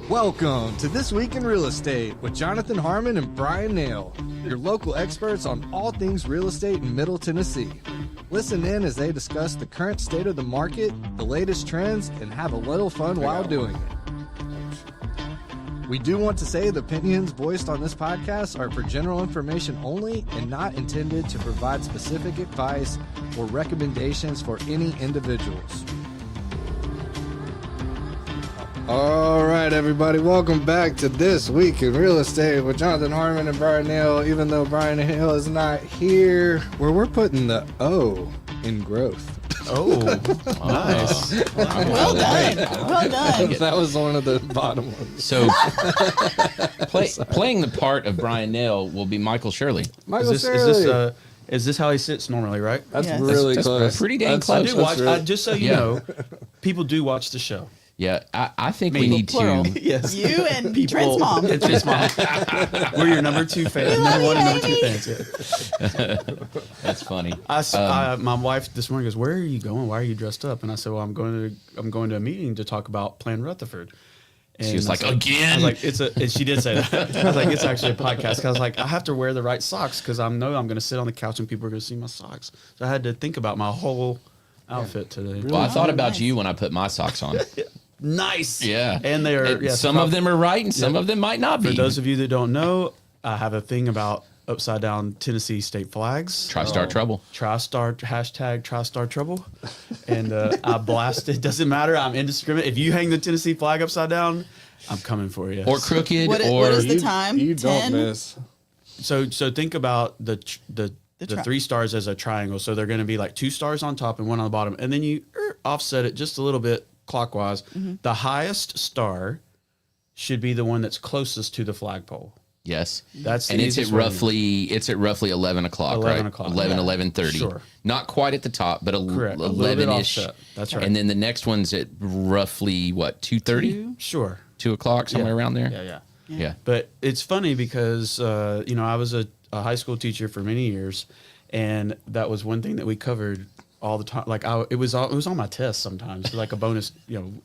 Welcome to This Week in Real Estate with Jonathan Harmon and Bryan, Nale, your local experts on all things real estate in Middle Tennessee. Listen in as they discuss the current state of the market, the latest trends, and have a little fun while doing it. We do want to say the opinions voiced on this podcast are for general information only and not intended to provide specific advice or recommendations for any individuals. All right, everybody, welcome back to This Week in Real Estate with Jonathan Harmon and Bryan Nale. Even though Bryan Nale is not here, where we're putting the O in growth. Oh, nice. Well done. Well done. That was one of the bottom ones. So, playing the part of Bryan Nale will be Michael Shirley. Michael Shirley. Is this how he sits normally, right? That's Yes. really That's close. pretty dang That's- close. I do watch. really- Just so you know, people do watch the show. Yeah, I think we need Plural. to. Yes. You and Trent's mom. And Trent's mom. We're your number two fans. Number one and number two fans. Yeah. That's funny. My wife this morning goes, "Where are you going? Why are you dressed up?" And I said, "Well, I'm going to a meeting to talk about Plan Rutherford." And She was like, I "Again?" was like, and she did say that. I was like, "It's actually a podcast." 'Cause I was like, "I have to wear the right socks because I know I'm going to sit on the couch and people are going to see my socks." So I had to think about my whole outfit today. Well, I thought about nice. you when I put my socks on. Nice. Yeah. And they are. And Yes, some of them are right and some of them might not be. For those of you that don't know, I have a thing about upside down Tennessee state flags. Tri-Star Trouble. Tri-Star, hashtag Tri-Star Trouble. And I blast it. Doesn't matter. I'm indiscriminate. If you hang the Tennessee flag upside down, I'm coming for you. Or crooked, What or is the time? You don't 10? miss. So think about the three stars as a triangle. So they're going to be like 2 stars on top and 1 on the bottom. And then you offset it just a little bit clockwise. Mm-hmm. The highest star should be the one that's closest to the flagpole. yes. That's the and it's at easiest way to roughly 11 o'clock, 11 right? o'clock. 11, Yeah. 11:30. Sure. Not quite at the top, but Correct. A little bit 11-ish. offset. That's right. And then the next one's at roughly, what, 2:30? Sure. 2 o'clock, somewhere around there? Yeah. Yeah. But it's funny because I was a high school teacher for many years, and that was one thing that we covered all the time. Like it was on my test sometimes, like a bonus.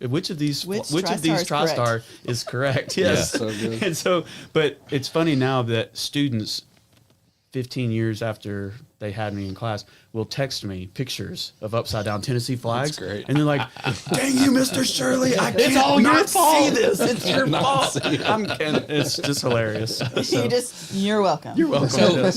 Which of these TriStar is correct? Yes. Yeah, so good. And so, but it's funny now that students, 15 years after they had me in class, will text me pictures of upside down Tennessee flags. That's great. And they're like, "Dang you, Mr. Shirley! I can't all your not fault. see this. It's your fault." And it's just hilarious. So, You're welcome. you're welcome.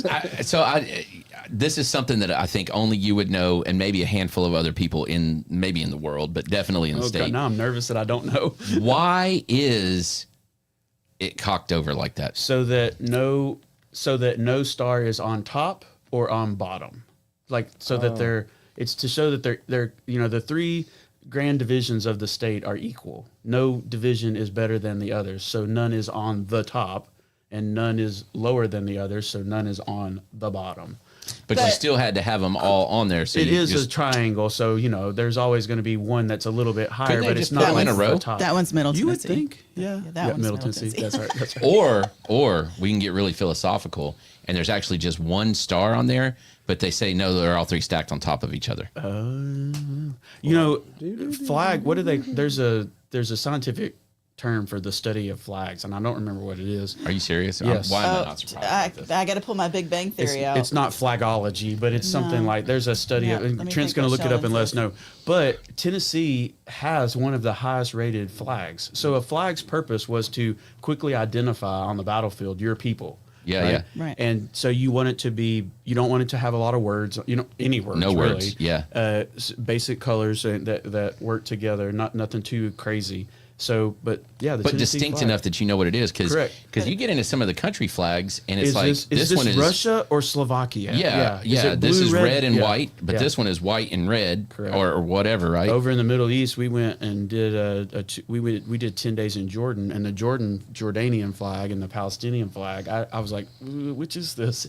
This is something that I think only you would know, and maybe a handful of other people maybe in the world, but definitely in the God, state. now I'm nervous that I don't know. Why is it cocked over like that? So that no star is on top or on bottom, it's to show that they're the 3 grand divisions of the state are equal. No division is better than the others, so none is on the top, and none is lower than the others, so none is on the bottom. But you still had to have them all on there. So It you is just, a triangle, so there's always going to be one that's a little bit higher, Couldn't they but just it's not put 'em in a like row? the top. That one's Middle You would Tennessee. think, yeah, that one's Middle Middle Tennessee. Tennessee. That's right. or we can get really philosophical, and there's actually just one star on there, but they say no, they're all 3 stacked on top of each other. Flag. What do they? There's a scientific term for the study of flags, and I don't remember what it is. Are you serious? Yes. Why am I not surprised? about this? I got to pull my Big Bang Theory out. It's not flagology, but it's something like there's a study Yeah, of. let And me Trent's think going to what look it up and Sheldon let us says. know. But Tennessee has one of the highest rated flags. So a flag's purpose was to quickly identify on the battlefield your people. Yeah, right? yeah. Right. And so you want it to be, you don't want it to have a lot of words, any words. No really. words, yeah. Basic colors that work together, nothing too crazy. So, but yeah, the But Tennessee distinct flag. enough that you know what it is, Correct. because you get into some of the country flags, and it's Is this one is Russia or Slovakia? Yeah, Is it this blue, is red and Yeah. white, but Yeah. this one is white and red, Correct. or whatever, right? Over in the Middle East, we went and did we did 10 days in Jordan, and the Jordanian flag and the Palestinian flag. I was like, which is this?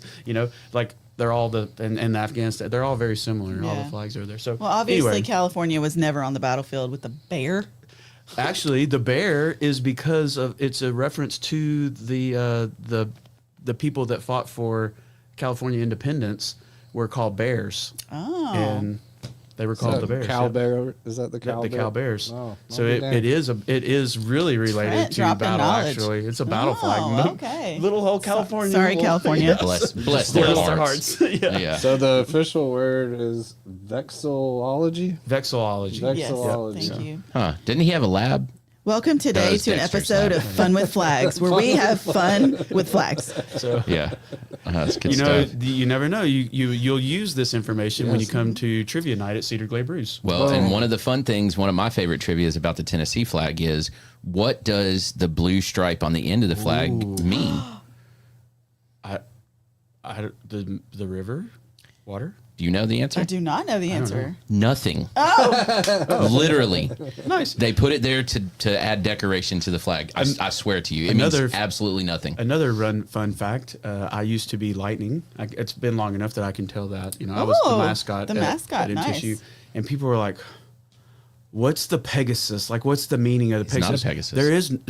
Like they're all and Afghanistan. They're all very similar. All the Yeah. flags are there. So Well, obviously, anyway, California was never on the battlefield with the bear. actually, the bear is because of it's a reference to the people that fought for California independence were called bears. Oh. And They were called the Bears. Cow yeah. Bear? Is that the Cow The Bear? Cow Bears. Oh, So I'll be it is really related Trent to dropping battle. knowledge. Actually, it's a battle Oh, flag. okay. Little whole California. Sorry, little- California. Bless Bless their their hearts. hearts. yeah. Yeah. So the official word is vexillology? Vexillology. Yes, Vexillology. thank you. Huh? Didn't he have a lab? Welcome today Does to an Dexter's episode lab. of Fun with Flags, where we have fun with flags. So Yeah. That's good you know, stuff. you never know. You'll use this information when you Yes. come to trivia night at Cedar Glade Brews. Well, and one of the fun things, one of my favorite trivias about the Tennessee flag is, what does the blue stripe on the end of the flag mean? The river, water. Do you know the answer? I do not know the answer. Nothing. Literally. Nice. They put it there to add decoration to the flag. I swear to you. It means Another- absolutely nothing. Another fun fact. I used to be Lightning. It's been long enough that I can tell that. You know, I was the Oh, mascot. the mascot, at nice. MTSU, and people were like, "What's the Pegasus? Like, what's the meaning of the It's not Pegasus?" a Pegasus.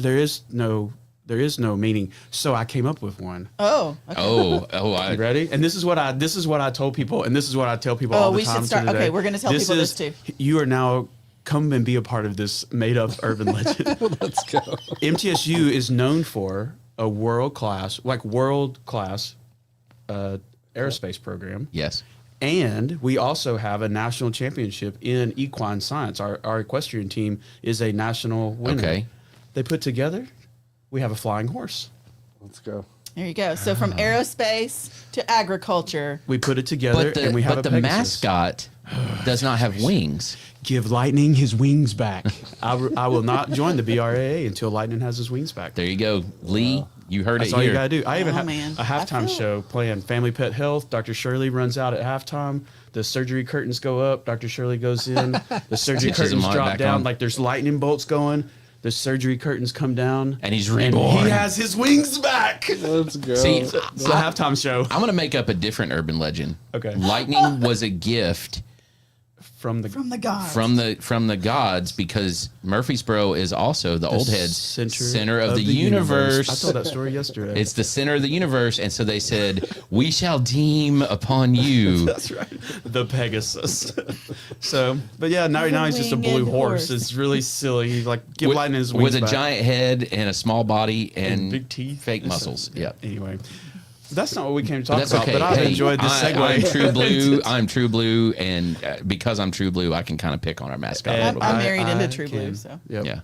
There is no meaning. So I came up with one. Oh, okay. You ready? And this is what I told people, and this is what I tell people all the we should time. to start- today. okay, we're gonna tell people this too. You are now come and be a part of this made-up urban legend. Let's go. MTSU is known for a world-class aerospace program. Yes. And we also have a national championship in equine science. Our equestrian team is a national winner. Okay. They put together, we have a flying horse. Let's go. There you go. So from aerospace to agriculture. We put it together, But the, and we have but a the Pegasus. mascot does not have wings. Give Lightning his wings back. I will not join the BRAA until Lightning has his wings back. There you go. Lee, you heard That's it all here. you gotta do. I even Oh, have man. a halftime I feel- show playing Family Pet Health. Dr. Shirley runs out at halftime. The surgery curtains go up. Dr. Shirley goes in. The surgery Stitches curtains them drop back down on. like there's lightning bolts going. The surgery curtains come down, And he's and reborn. he has his wings back. Let's go. See, It's a halftime show I'm going to make up a different urban legend. Okay. Lightning was a gift from the From the gods. from the gods, because Murfreesboro is also the old head's center of the universe. I told that story yesterday. It's the center of the universe, and so they said, "We shall deem upon you." That's right. The Pegasus. So, but yeah, now he's just a blue winged horse. horse. It's really silly. Like, give with, Lightning his wings with a back. giant head and a small body and big teeth, fake muscles. Yeah. Anyway, that's not what we came to But talk that's about. okay. But I've Hey, enjoyed this segue. I'm true blue. I'm true blue, and because I'm true blue, I can kind of pick on our mascot a And little I'm bit. married I into True can- Blue, so. Yep. Yeah.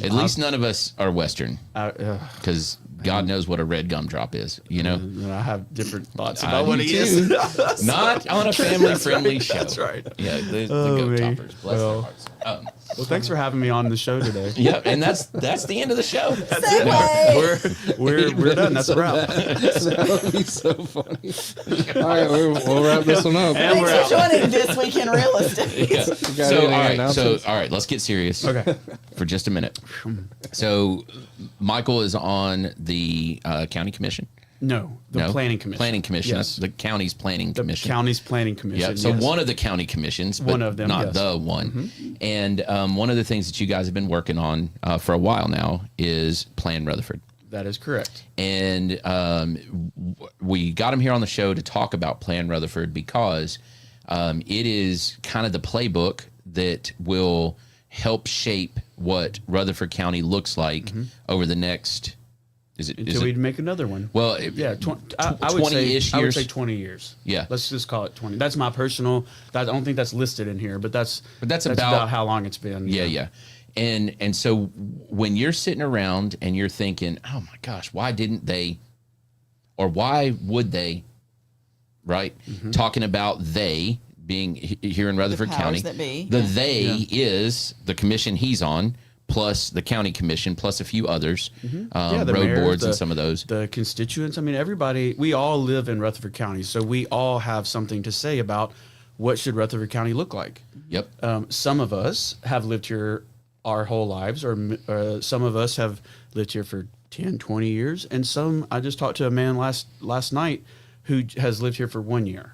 At least none of us are Western, because God knows what a red gumdrop is. You know. And I have different thoughts I about do what he is. too. Not on a family-friendly show. That's right. Yeah, the Oh, goat me. toppers. Bless their Well. hearts. Well, thanks for having me on the show today. Yep, and that's the end of the show. Segue! We're done. That's a wrap. That would be so funny. All right, we'll wrap this one up. And we're Thanks out. for joining This Week in Real Estate. Yeah. got So anything all right, announcements? let's get serious. Okay. For just a minute. So Michael is on the county commission. No, the No? planning commission. Planning commission. Yes. The county's planning The commission. county's planning commission. Yeah. So yes. one of the county commissions, but One of them, not yes. the one. And one of the things that you guys have been working on for a while now is Plan Rutherford. That is correct. And we got him here on the show to talk about Plan Rutherford because it is kind of the playbook that will help shape what Rutherford County looks like over the next. Until we make another one. Well, Yeah, I would say 20-ish I would years? say 20 years. Yeah. Let's just call it 20. That's my personal. I don't think that's listed in here, but that's that's about, about how long it's been. Yeah. And so when you're sitting around and you're thinking, oh my gosh, why didn't they, or why would they, right? Talking about they being here in Rutherford powers County. that be. The Yeah. they is the commission he's on, plus the county commission, plus a few others, the road mayor, boards and some of those. The constituents. I mean, everybody. We all live in Rutherford County, so we all have something to say about what should Rutherford County look like. Yep. Some of us have lived here our whole lives, or some of us have lived here for 10, 20 years, and some. I just talked to a man last night who has lived here for 1 year.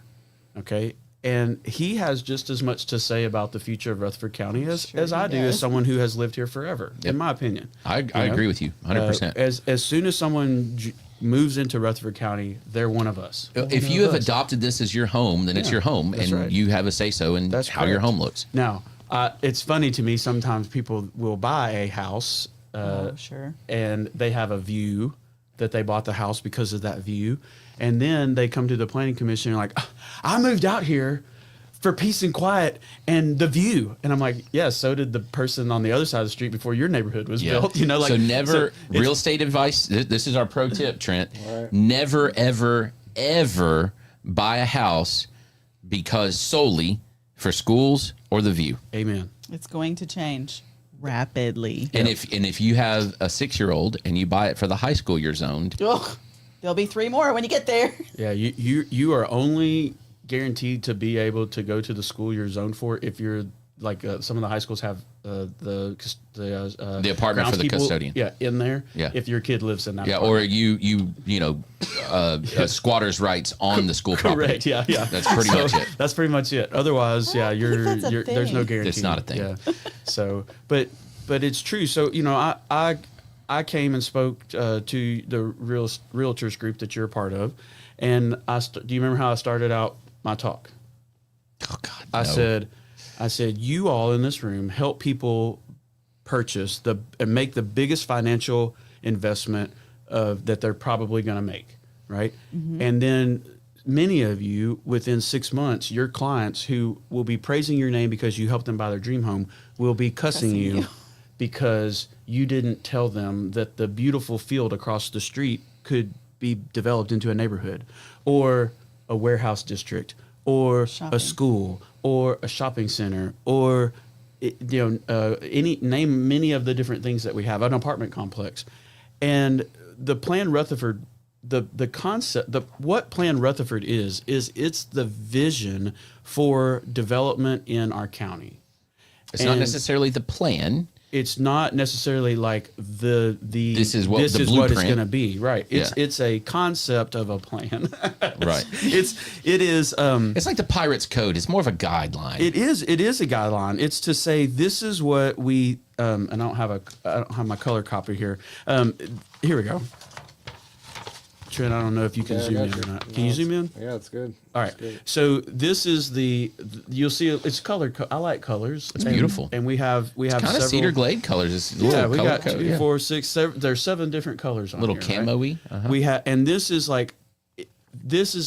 Okay. And he has just as much to say about the future of Rutherford County as I do, as someone who has lived here forever, in my opinion. I You know? agree with you 100%. As soon as someone moves into Rutherford County, they're one of us. If you have adopted this as your home, then it's your home, and right. you have a say-so in how your home looks. Now, it's funny to me, sometimes people will buy a house Sure. and they have a view that they bought the house because of that view. And then they come to the planning commission and like, I moved out here for peace and quiet and the view. And I'm like, yeah, so did the person on the other side of the street before your neighborhood was built. You know, like, so real estate advice. This is our pro tip, Trent. Right. Never, ever, ever buy a house because solely for schools or the view. Amen. It's going to change rapidly. And if you have a 6-year-old and you buy it for the high school you're zoned, Ugh, there'll be 3 more when you get there. Yeah, you are only guaranteed to be able to go to the school you're zoned for if you're like some of the high schools have the apartment for the groundskeeper, custodian. Yeah, in there. Yeah. If your kid lives in that. yeah, apartment. or squatters' rights on the school property. Correct. Yeah. That's pretty much it. That's pretty much it. Otherwise, yeah, think that's a there's no thing. guarantee. It's not a thing. Yeah. So, but it's true. So I came and spoke to the realtors group that you're a part of, and do you remember how I started out my talk? Oh God, I said, you all in this room help people purchase and make the biggest financial investment that they're probably going to make, right? Mm-hmm. And then many of you, within 6 months, your clients who will be praising your name because you helped them buy their dream home will be cussing you because you didn't tell them that the beautiful field across the street could be developed into a neighborhood or a warehouse district or a school or a shopping center or name many of the different things that we have, an apartment complex. And the Plan Rutherford, the concept, what Plan Rutherford is it's the vision for development in our county. It's not necessarily the plan. It's not necessarily like this is what it's blueprint going to be, right? Yeah. It's a concept of a plan, right? It is. It's like the Pirates Code. It's more of a guideline. It is a guideline. It's to say this is what we. And I don't have my color copy here. Here we go. Trent, I don't know if you can zoom in or not. Can you zoom in? Yeah, it's good. All right. So this is you'll see it's color. I like colors. It's beautiful. And we have kind several, of Cedar Glade colors. It's a yeah, little we color got code, 2, yeah. 4, 6, 7. There's 7 different colors on Little here. camo-y. Right? Uh-huh. We have, and this is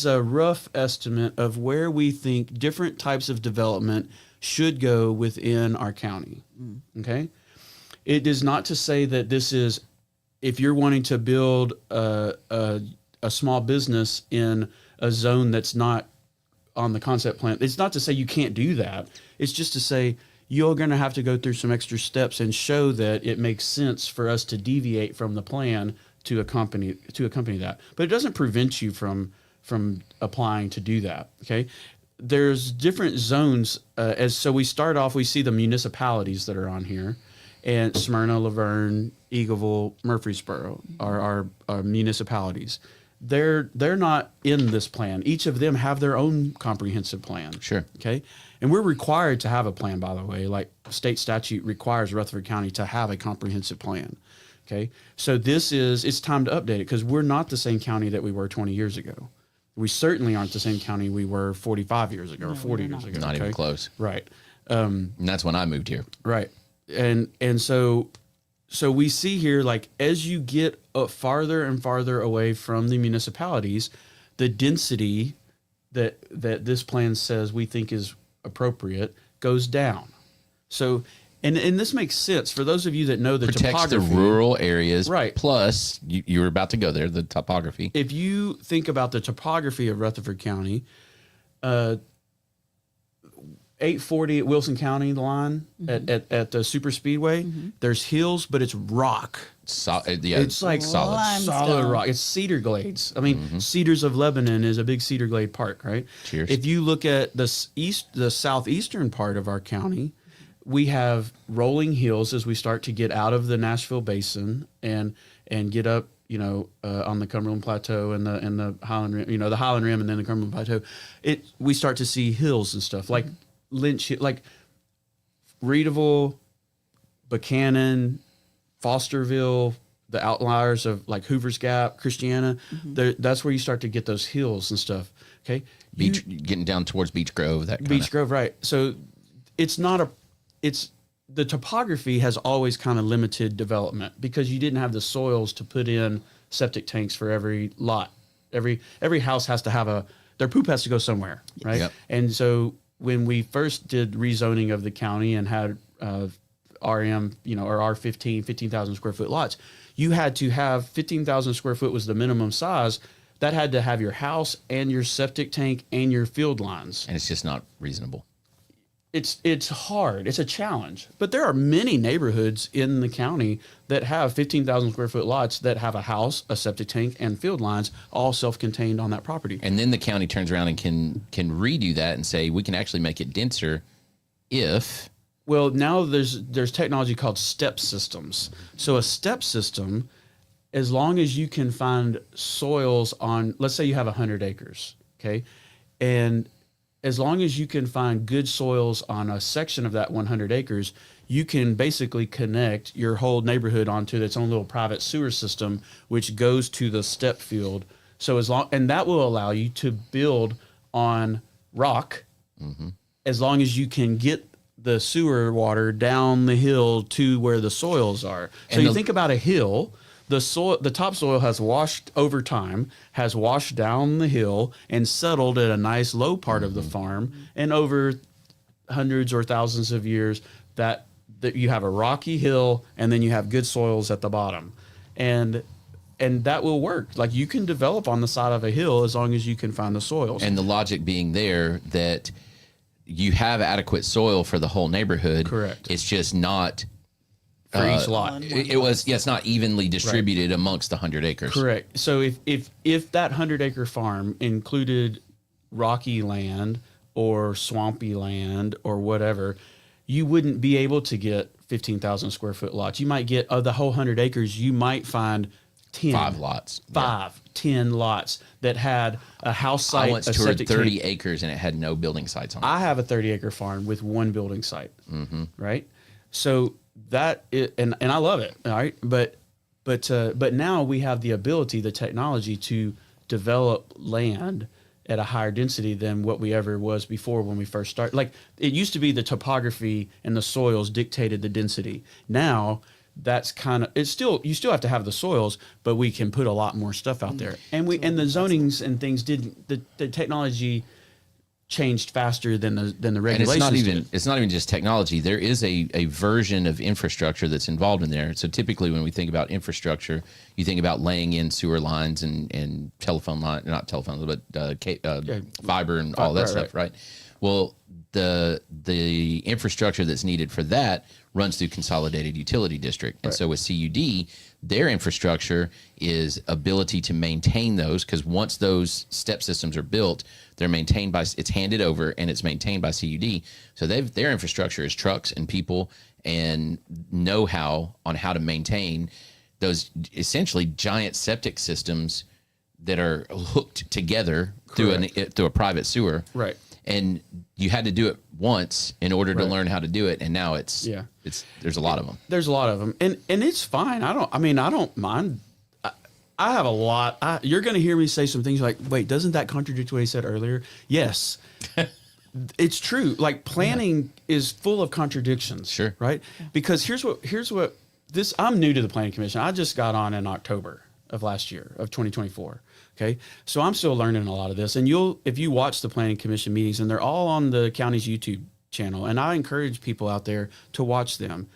a rough estimate of where we think different types of development should go within our county. Okay. It is not to say that this is, if you're wanting to build a small business in a zone that's not on the concept plan, it's not to say you can't do that. It's just to say you're going to have to go through some extra steps and show that it makes sense for us to deviate from the plan to accompany that. But it doesn't prevent you from applying to do that. Okay. There's different zones. So we start off, we see the municipalities that are on here. And Smyrna, Laverne, Eagleville, Murfreesboro are municipalities. They're not in this plan. Each of them have their own comprehensive plan. Sure. Okay. And we're required to have a plan, by the way. Like state statute requires Rutherford County to have a comprehensive plan. Okay. So it's time to update it because we're not the same county that we were 20 years ago. We certainly aren't the same county we were 45 years ago or 40 years ago. Not even close. Right. And that's when I moved here. Right. And so we see here, like, as you get farther and farther away from the municipalities, the density that this plan says we think is appropriate goes down. So, and this makes sense for those of you that know the Protects topography. the rural areas. Right. Plus, you were about to go there, the topography. If you think about the topography of Rutherford County, 840 at Wilson County line at the super speedway, there's hills, but it's rock. It's like solid. Solid rock. It's cedar glades. I mean, Cedars of Lebanon is a big cedar glade park, right? Cheers. If you look at the southeastern part of our county, we have rolling hills as we start to get out of the Nashville Basin and get up, on the Cumberland Plateau and the Highland Rim, the Highland Rim and then the Cumberland Plateau. We start to see hills and stuff like Lynch, like Reedville, Buchanan, Fosterville, the outliers of like Hoover's Gap, Christiana. That's where you start to get those hills and stuff. Okay, Getting down towards Beech Grove, that kind Beech Grove, right? So it's not the topography has always kind of limited development because you didn't have the soils to put in septic tanks for every lot. Every house has to have their poop has to go somewhere, right? Yep. And so when we first did rezoning of the county and had RM, or R15, 15,000 square foot lots, you had to have 15,000 square foot was the minimum size. That had to have your house and your septic tank and your field lines. And it's just not reasonable. It's hard. It's a challenge. But there are many neighborhoods in the county that have 15,000 square foot lots that have a house, a septic tank, and field lines all self-contained on that property. And then the county turns around and can redo that and say, we can actually make it denser if... Well, now there's technology called step systems. So a step system, as long as you can find soils on, let's say you have 100 acres, okay? And as long as you can find good soils on a section of that 100 acres, you can basically connect your whole neighborhood onto its own little private sewer system, which goes to the step field. So and that will allow you to build on rock, as long as you can get the sewer water down the hill to where the soils are. So you think about a hill, the topsoil has washed over time, has washed down the hill and settled at a nice low part of the farm. And over hundreds or thousands of years, that you have a rocky hill and then you have good soils at the bottom. And that will work. Like you can develop on the side of a hill as long as you can find the soils. And the logic being there that you have adequate soil for the whole neighborhood. Correct. It's just not for each lot. It's not evenly distributed amongst the 100 acres. Correct. So if that 100-acre farm included rocky land or swampy land or whatever, you wouldn't be able to get 15,000 square foot lots. You might get, of the whole 100 acres, you might find 10. 5 lots. 10 lots that had a house site. I once toured 30 acres and it had no building sites on it. I have a 30-acre farm with one building site, right? So and I love it, all right? But now we have the ability, the technology to develop land at a higher density than what we ever was before when we first started. Like it used to be the topography and the soils dictated the density. Now that's kind of, you still have to have the soils, but we can put a lot more stuff out there. And the zonings and things the technology changed faster than the regulations. And it's not even just technology. There is a version of infrastructure that's involved in there. So typically when we think about infrastructure, you think about laying in sewer lines and telephone line, not telephone, but fiber and all that stuff, right? Well, the infrastructure that's needed for that runs through Consolidated Utility District. And so with CUD, their infrastructure is ability to maintain those, because once those step systems are built, they're maintained by, it's handed over and it's maintained by CUD. So their infrastructure is trucks and people and know-how on how to maintain those essentially giant septic systems that are hooked together through a private sewer. Right. And you had to do it once in order to learn how to do it, and now there's a lot of them. There's a lot of them, and it's fine. I don't mind. I have a lot. You're going to hear me say some things like, "Wait, doesn't that contradict what he said earlier?" Yes, it's true. Like planning is full of contradictions. Sure, right? Because here's what this. I'm new to the Planning Commission. I just got on in October of last year of 2024. Okay, so I'm still learning a lot of this, and if you watch the Planning Commission meetings, and they're all on the county's YouTube channel, and I encourage people out there to watch them.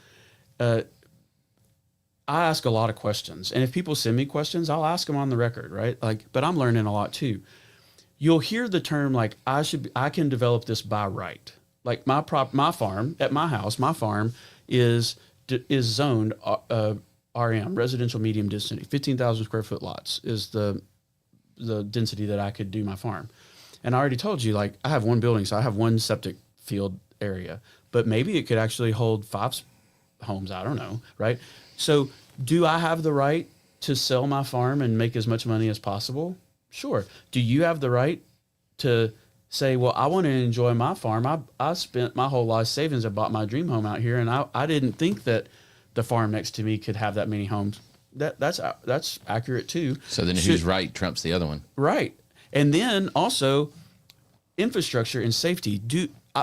I ask a lot of questions, and if people send me questions, I'll ask them on the record, right? But I'm learning a lot too. You'll hear the term like I can develop this by right. Like my farm at my house, my farm is zoned RM, residential medium density, 15,000 square foot lots is the density that I could do my farm. And I already told you, like, I have one building, so I have one septic field area, but maybe it could actually hold 5 homes. I don't know. Right. So do I have the right to sell my farm and make as much money as possible? Sure. Do you have the right to say, well, I want to enjoy my farm. I spent my whole life savings. I bought my dream home out here. And I didn't think that the farm next to me could have that many homes. that's accurate too. So then who's right trumps the other one. Right. And then also infrastructure and safety.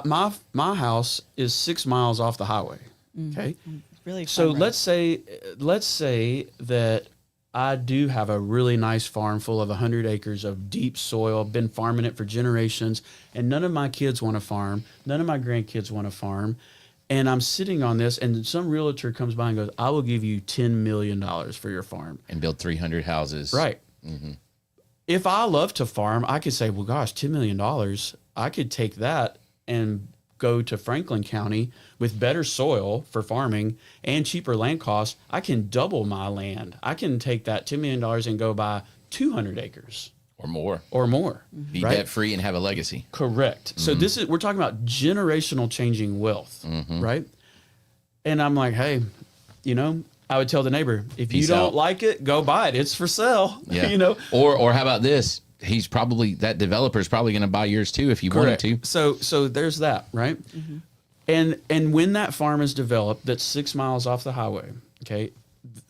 My house is 6 miles off the highway. Okay. Really. So fun, let's say that I do have a really nice farm full of 100 acres of deep soil, been farming it for generations, and none of my kids want to farm. None of my grandkids want to farm. And I'm sitting on this, and some realtor comes by and goes, I will give you $10 million for your farm. And build 300 houses. Right. Mm-hmm. If I love to farm, I could say, well, gosh, $10 million, I could take that and go to Franklin County with better soil for farming and cheaper land costs. I can double my land. I can take that $10 million and go buy 200 acres. Or more. Be right? debt free and have a legacy. Correct. Mm-hmm. So we're talking about generational changing wealth, right? And I'm like, hey, I would tell the neighbor, if Peace you don't out. like it, go buy it. It's for sale. Yeah. Or how about this? That developer's probably going to buy yours too if you wanted to. So there's that, right? Mm-hmm. And when that farm is developed, that's 6 miles off the highway, okay,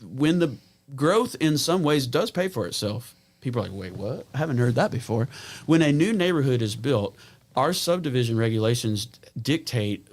when the growth in some ways does pay for itself, people are like, wait, what? I haven't heard that before. When a new neighborhood is built, our subdivision regulations dictate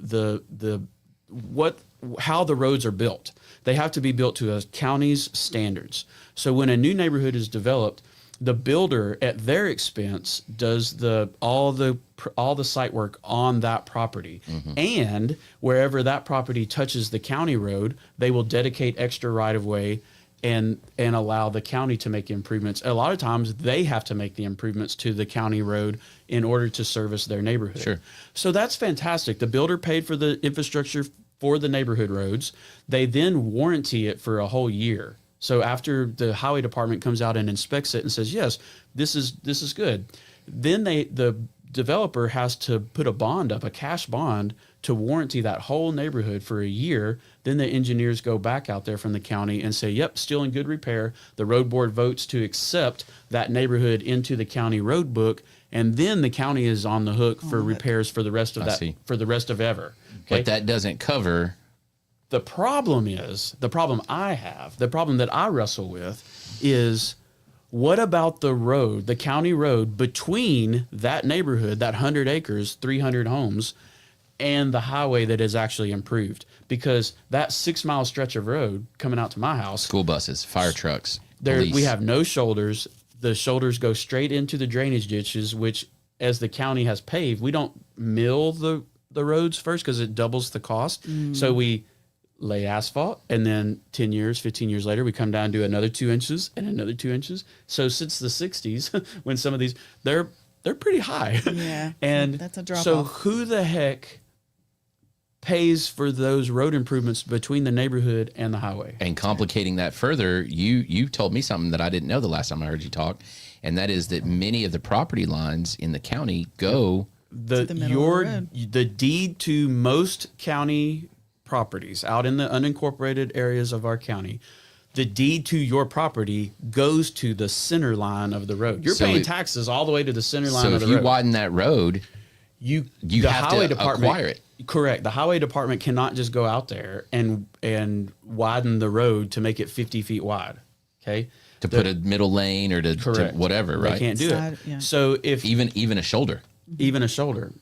how the roads are built. They have to be built to a county's standards. So when a new neighborhood is developed, the builder at their expense does all the site work on that property. Mm-hmm. And wherever that property touches the county road, they will dedicate extra right of way and allow the county to make improvements. A lot of times they have to make the improvements to the county road in order to service their neighborhood. Sure. So that's fantastic. The builder paid for the infrastructure for the neighborhood roads. They then warranty it for a whole year. So after the highway department comes out and inspects it and says, yes, this is good, then the developer has to put a bond up, a cash bond, to warranty that whole neighborhood for a year. Then the engineers go back out there from the county and say, yep, still in good repair. The road board votes to accept that neighborhood into the county road book, and then the county is on the hook for repairs for the rest of for the rest of ever. Okay? But that doesn't cover. The problem that I wrestle with is, what about the county road between that neighborhood, that 100 acres, 300 homes, and the highway that is actually improved? Because that 6 mile stretch of road coming out to my house, School buses, fire trucks, police. We have no shoulders. The shoulders go straight into the drainage ditches, which, as the county has paved, we don't mill the roads first because it doubles the cost. So we lay asphalt, and then 10 years, 15 years later, we come down and do another 2 inches and another 2 inches. So since the 60s, when some of these, they're pretty high. Yeah. And that's a drop so off. who the heck pays for those road improvements between the neighborhood and the highway? And complicating that further, you told me something that I didn't know the last time I heard you talk, and that is that many of the property lines in the county go the middle of the road. The deed to most county properties out in the unincorporated areas of our county, the deed to your property goes to the center line of the road. You're paying taxes all the way to the center line of the road. So if you widen that road, you have to acquire it. Correct. The highway department cannot just go out there and widen the road to make it 50 feet wide. Okay. To put a middle lane or to whatever, right? They can't do it. Yeah. So if even a shoulder. Even a shoulder.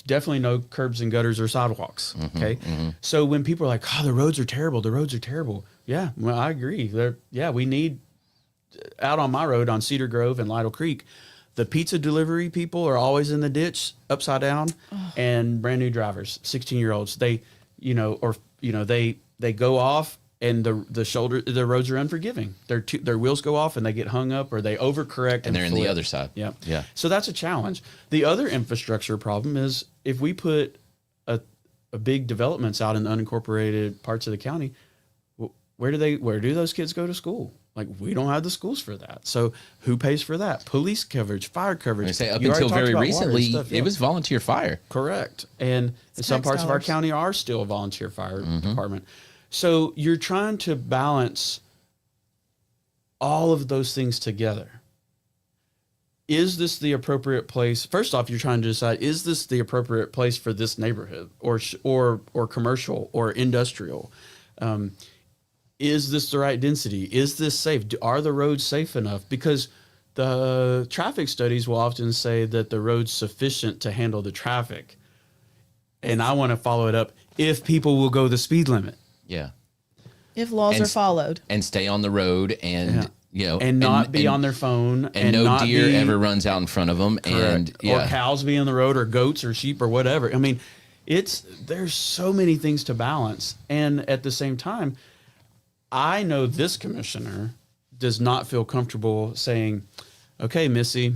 Definitely no curbs and gutters or sidewalks. Okay. So when people are like, oh, the roads are terrible. Yeah, well, I agree. We need, out on my road on Cedar Grove and Lytle Creek, the pizza delivery people are always in the ditch upside down, and brand new drivers, 16-year-olds. They go off, and the roads are unforgiving. Their wheels go off and they get hung up, or they overcorrect and they're flip. in the other side. Yeah. Yeah. So that's a challenge. The other infrastructure problem is, if we put a big developments out in the unincorporated parts of the county, where do those kids go to school? Like, we don't have the schools for that. So who pays for that? Police coverage, fire coverage. I say up until very recently, it was volunteer fire. Correct. And some parts of our county are still a volunteer fire department. So you're trying to balance all of those things together. Is this the appropriate place? First off, you're trying to decide, is this the appropriate place for this neighborhood or commercial or industrial? is this the right density? Is this safe? Are the roads safe enough? Because the traffic studies will often say that the road's sufficient to handle the traffic. And I want to follow it up if people will go the speed limit. Yeah. If laws are followed. And stay on the road and, and not be on their phone. And no deer ever runs out in front of them. And or cows be on the road or goats or sheep or whatever. I mean, there's so many things to balance. And at the same time, I know this commissioner does not feel comfortable saying, okay, Missy,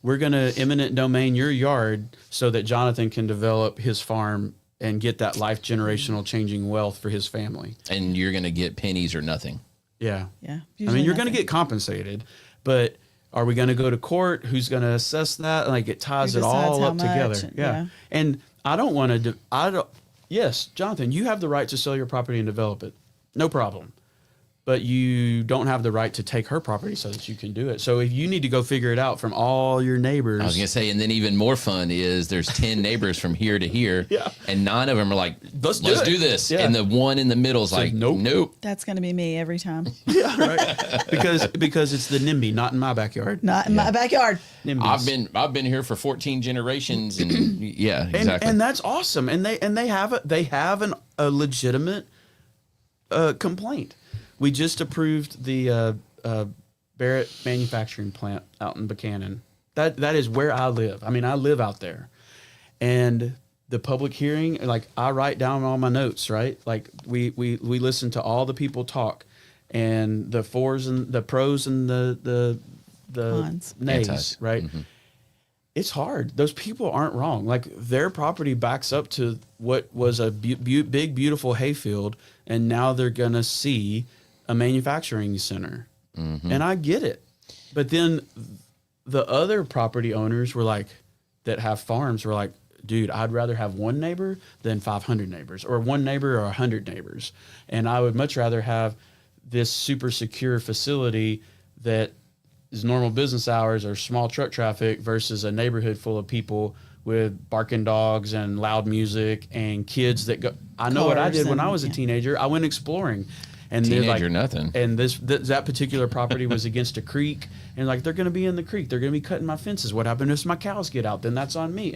we're going to eminent domain your yard so that Jonathan can develop his farm and get that life generational changing wealth for his family. And you're going to get pennies or nothing. Yeah. Yeah. I mean, you're going to get comcompensated, but are we going to go to court? Who's going to assess that? Like it ties it all up together. Yeah. And I don't want to, yes, Jonathan, you have the right to sell your property and develop it. No problem. But you don't have the right to take her property so that you can do it. So if you need to go figure it out from all your neighbors. I was going to say, and then even more fun is there's 10 neighbors from here to here. Yeah. And 9 of them are like, let's do this. Yeah. And the one in the middle is like, nope. That's going to be me every time. Yeah, right. because it's the NIMBY, not in my backyard. Not in my backyard. NIMBYs. I've been here for 14 generations and yeah, exactly. And that's awesome. And they have a legitimate complaint. We just approved the Barrett manufacturing plant out in Buchanan. That is where I live. I mean, I live out there. And the public hearing, like I write down all my notes, right? Like we listen to all the people talk and the pros and the Cons. nays, right? Mm-hmm. It's hard. Those people aren't wrong. Like their property backs up to what was a big, beautiful hayfield, and now they're going to see a manufacturing center. Mm-hmm. And I get it. But then the other property owners were like, that have farms were like, dude, I'd rather have one neighbor than 500 neighbors, or one neighbor or 100 neighbors. And I would much rather have this super secure facility that is normal business hours or small truck traffic versus a neighborhood full of people with barking dogs and loud music and kids that go. I know what I did when I was a teenager. I went exploring. And teenager, nothing. And that particular property was against a creek, and like they're going to be in the creek, they're going to be cutting my fences. What happens if my cows get out? Then that's on me.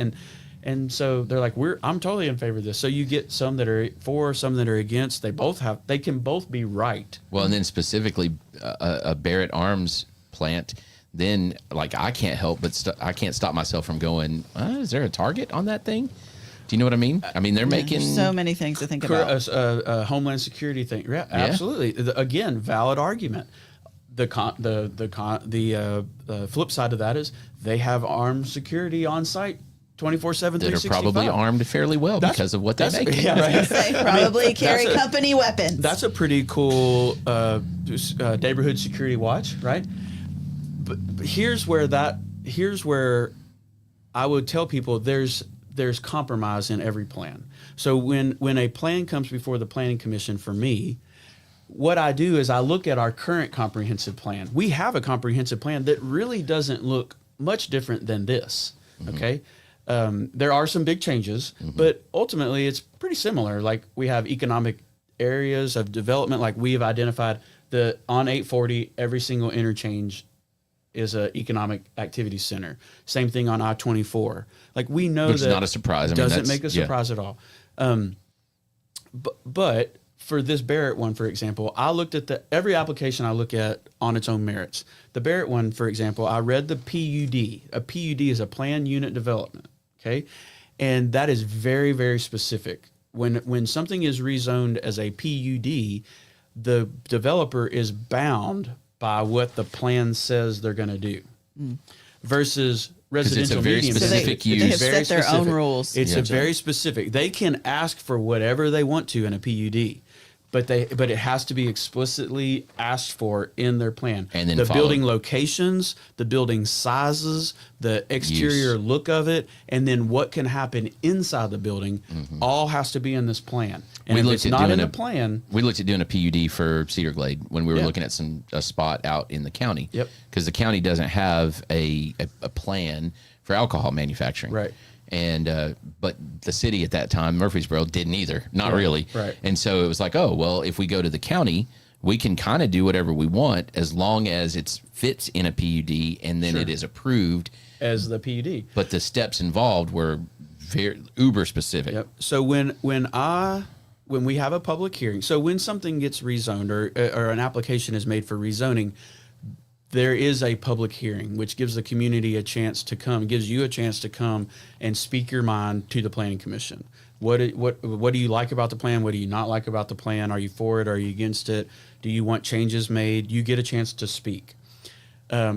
And so they're like, I'm totally in favor of this. So you get some that are for, some that are against. They can both be right. Well, and then specifically a Barrett Arms plant. Then like I can't help but I can't stop myself from going. Is there a target on that thing? Do you know what I mean? I mean, they're making so many things to think about. A homeland security thing. Yeah, absolutely. Again, valid argument. The flip side of that is they have armed security on site 24/7, 365. That are probably armed fairly well because of what they make. Yeah, right. They probably carry company weapons. That's a pretty cool neighborhood security watch, right? But here's where I would tell people there's compromise in every plan. So when a plan comes before the Planning Commission for me, what I do is I look at our current comprehensive plan. We have a comprehensive plan that really doesn't look much different than this, okay? There are some big changes, but ultimately it's pretty similar. Like we have economic areas of development, like we have identified on 840, every single interchange is an economic activity center. Same thing on I-24. Like we know which is not a surprise. Doesn't make a surprise at all. But for this Barrett one, for example, I looked at every application I look at on its own merits. The Barrett one, for example, I read the PUD. A PUD is a planned unit development. Okay, and that is very, very specific. When something is rezoned as a PUD, the developer is bound by what the plan says they're going to do, versus residential medium. It's a very specific use. They have set their own rules. It's a very specific. They can ask for whatever they want to in a PUD, but it has to be explicitly asked for in their plan. And then the building locations, the building sizes, the exterior look of it, and then what can happen inside the building, all has to be in this plan. And if it's not in the plan, we looked at doing a PUD for Cedar Glade when we were looking at a spot out in the county. Yep. Because the county doesn't have a plan for alcohol manufacturing. Right. And but the city at that time, Murfreesboro, didn't either. Not really. Right. And so it was like, oh well, if we go to the county we can kind of do whatever we want as long as it fits in a PUD and then it is approved as the PUD. But the steps involved were very uber specific. Yep. So when we have a public hearing, so when something gets rezoned or an application is made for rezoning, there is a public hearing, which gives the community a chance to come, gives you a chance to come and speak your mind to the Planning Commission. What do you like about the plan? What do you not like about the plan? Are you for it? Are you against it? Do you want changes made? You get a chance to speak.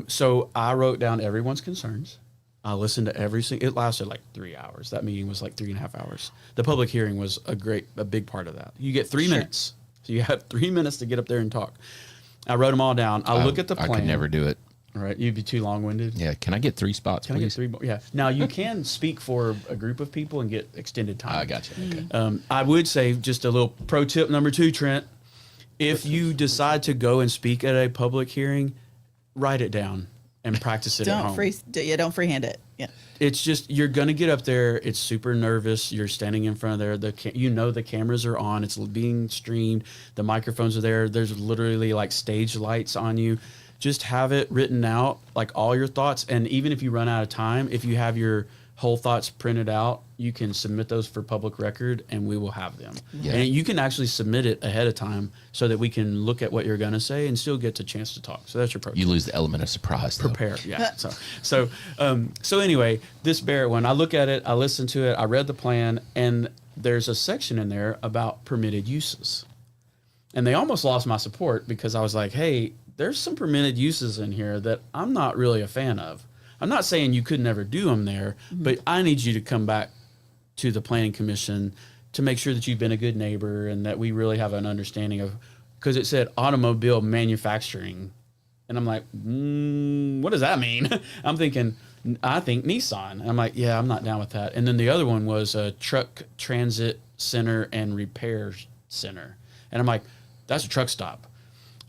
So I wrote down everyone's concerns. I listened to every single. It lasted like 3 hours. That meeting was like 3.5 hours. The public hearing was a big part of that. You get 3 minutes, so you have 3 minutes to get up there and talk. I wrote them all down. I look at the plan. I could never do it. All right, you'd be too long-winded. Yeah, can I get 3 spots, Can I get please? 3 more? Yeah. Now you can speak for a group of people and get extended time. I got you. Okay. I would say just a little pro tip number 2, Trent. If you decide to go and speak at a public hearing, write it down and practice it at home. Don't freehand it. Yeah. It's just, you're going to get up there. It's super nervous. You're standing in front of there. The cameras are on. It's being streamed. The microphones are there. There's literally like stage lights on you. Just have it written out, like all your thoughts. And even if you run out of time, if you have your whole thoughts printed out, you can submit those for public record and we will have them. Yeah. And you can actually submit it ahead of time so that we can look at what you're going to say and still get a chance to talk. So that's your pro You tip. lose the element of surprise, though. Prepare. Yeah. So anyway, this Barrett one, I look at it, I listen to it, I read the plan, and there's a section in there about permitted uses. And they almost lost my support because I was like, hey, there's some permitted uses in here that I'm not really a fan of. I'm not saying you could never do them there, but I need you to come back to the Planning Commission to make sure that you've been a good neighbor and that we really have an understanding of, because it said automobile manufacturing. And I'm like, what does that mean? I think Nissan. I'm like, yeah, I'm not down with that. And then the other one was a truck transit center and repair center. And I'm like, that's a truck stop.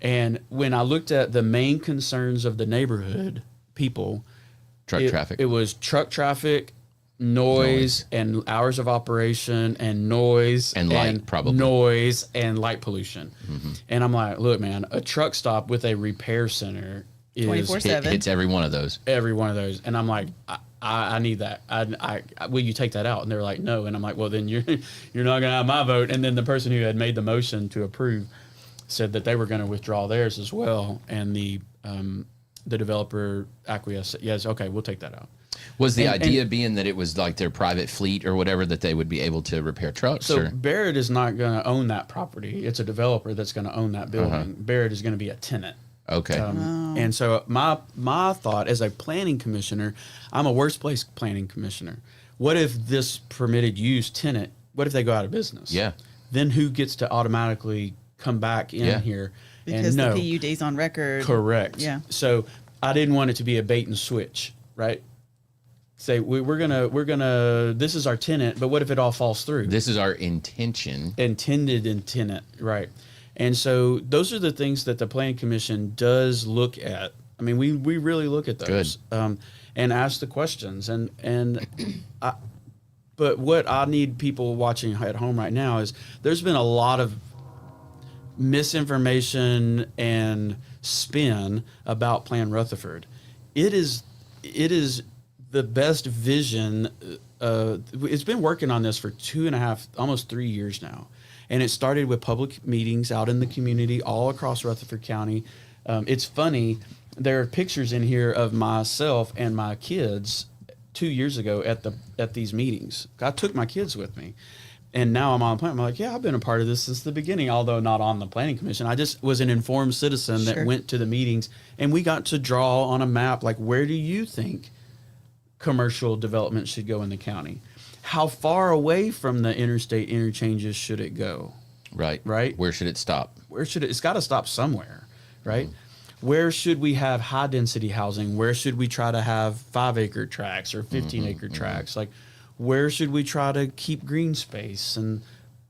And when I looked at the main concerns of the neighborhood people, Traffic. It was truck traffic, noise, and hours of operation, and noise, and light, probably. Noise and light pollution. And I'm like, look, man, a truck stop with a repair center is 24/7. Hits every one of those. Every one of those. And I'm like, I need that. I will you take that out? And they're like, no. And I'm like, well, then you're not gonna have my vote. And then the person who had made the motion to approve said that they were going to withdraw theirs as well. And the developer acquiesced. Yes, okay, we'll take that out. Was the idea being that it was like their private fleet or whatever, that they would be able to repair trucks? So Barrett is not going to own that property. It's a developer that's going to own that building. Barrett is going to be a tenant. Okay. And so my thought as a planning commissioner, I'm a worst place planning commissioner. What if this permitted use tenant, what if they go out of business? Yeah. Then who gets to automatically come back in here? Because and the PUD's on record. Correct. Yeah. So I didn't want it to be a bait and switch, right? Say we're gonna this is our tenant, but what if it all falls through? This is our intention. Intended tenant, right? And so those are the things that the Planning Commission does look at. I mean, we really look at those. Good. And ask the questions. But what I need people watching at home right now is there's been a lot of misinformation and spin about Plan Rutherford. It is the best vision. It's been working on this for 2.5, almost 3 years now. And it started with public meetings out in the community all across Rutherford County. It's funny, there are pictures in here of myself and my kids 2 years ago at these meetings. I took my kids with me. And now I'm on the plan. I'm like, yeah, I've been a part of this since the beginning, although not on the Planning Commission. I just was an informed citizen that went to the meetings, and we got to draw on a map, like, where do you think commercial development should go in the county? How far away from the interstate interchanges should it go? Right. Right. Where should it stop? It's got to stop somewhere, right? Where should we have high density housing? Where should we try to have 5-acre tracts or 15-acre tracts? Like, where should we try to keep green space? And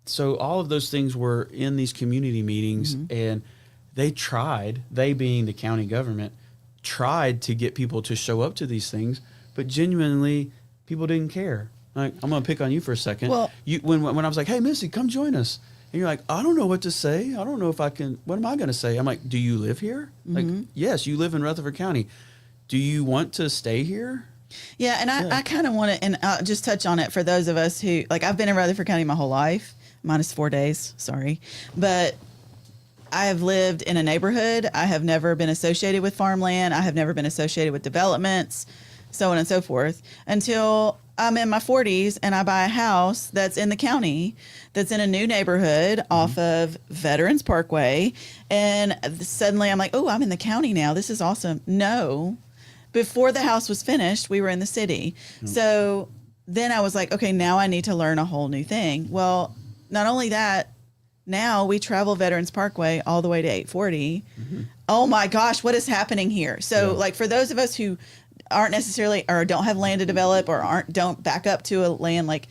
so all of those things were in these community meetings, and they being the county government, tried to get people to show up to these things, but genuinely people didn't care. Like, I'm going to pick on you for a second. Well, when I was like, hey, Missy, come join us. And you're like, I don't know what to say. I don't know if I can. What am I going to say? I'm like, do you live here? Like, yes, you live in Rutherford County. Do you want to stay here? Yeah, and I kind of want to, and I'll just touch on it for those of us who, like, I've been in Rutherford County my whole life, minus 4 days, sorry. But I have lived in a neighborhood. I have never been associated with farmland. I have never been associated with developments, so on and so forth, until I'm in my 40s and I buy a house that's in the county, that's in a new neighborhood off of Veterans Parkway. And suddenly I'm like, oh, I'm in the county now. This is awesome. No, before the house was finished, we were in the city. So then I was like, okay, now I need to learn a whole new thing. Well, not only that, now we travel Veterans Parkway all the way to 840. Oh my gosh, what is happening here? So like for those of us who aren't necessarily or don't have land to develop or don't back up to a land, like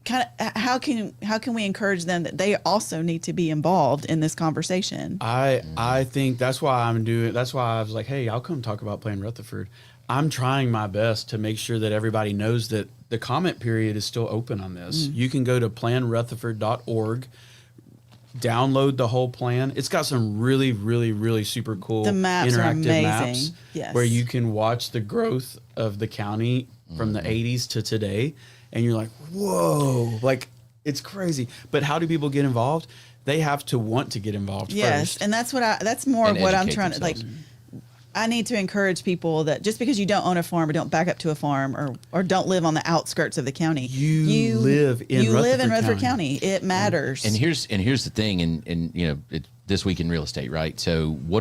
kind of how can we encourage them that they also need to be involved in this conversation? I think that's why that's why I was like, hey, I'll come talk about Plan Rutherford. I'm trying my best to make sure that everybody knows that the comment period is still open on this. You can go to planrutherford.org, download the whole plan. It's got some really, really, really super cool The maps are interactive amazing. maps Yes. where you can watch the growth of the county from the 80s to today. And you're like, whoa, like it's crazy. But how do people get involved? They have to want to get involved first. And that's more And of what I'm educate trying to like. themselves. I need to encourage people that just because you don't own a farm or don't back up to a farm or don't live on the outskirts of the county, You live in Rutherford County. It matters. And here's the thing, and you know, this week in real estate, right? So what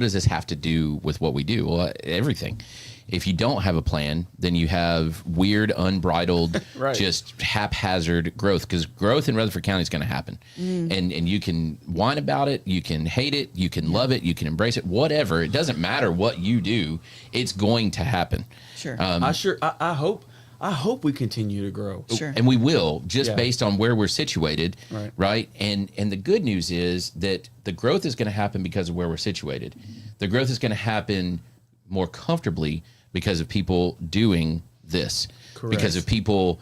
does this have to do with what we do? Well, everything. If you don't have a plan, then you have weird, unbridled, Right. just haphazard growth. Because growth in Rutherford County is going to happen, and you can whine about it, you can hate it, you can love it, you can embrace it, whatever. It doesn't matter what you do; it's going to happen. Sure. I hope we continue to grow. Sure. And we will, just Yeah. based on where we're situated, Right. And the good news is that the growth is going to happen because of where we're situated. The growth is going to happen more comfortably because of people doing this. Correct. Because of people